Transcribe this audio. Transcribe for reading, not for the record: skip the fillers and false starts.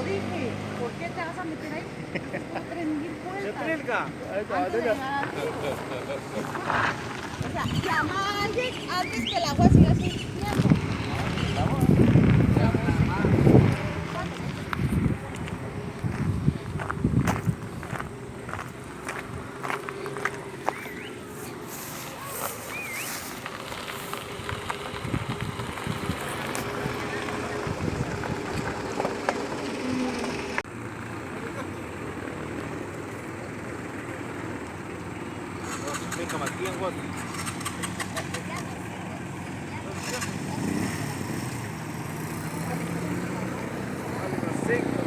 dije, ¿por qué te vas a meter ahí? Estuvo 3000 vueltas. Antes de llegar al río. O sea, llama a alguien antes que el agua siga subiendo. Venga, Matías, guapo. Seco.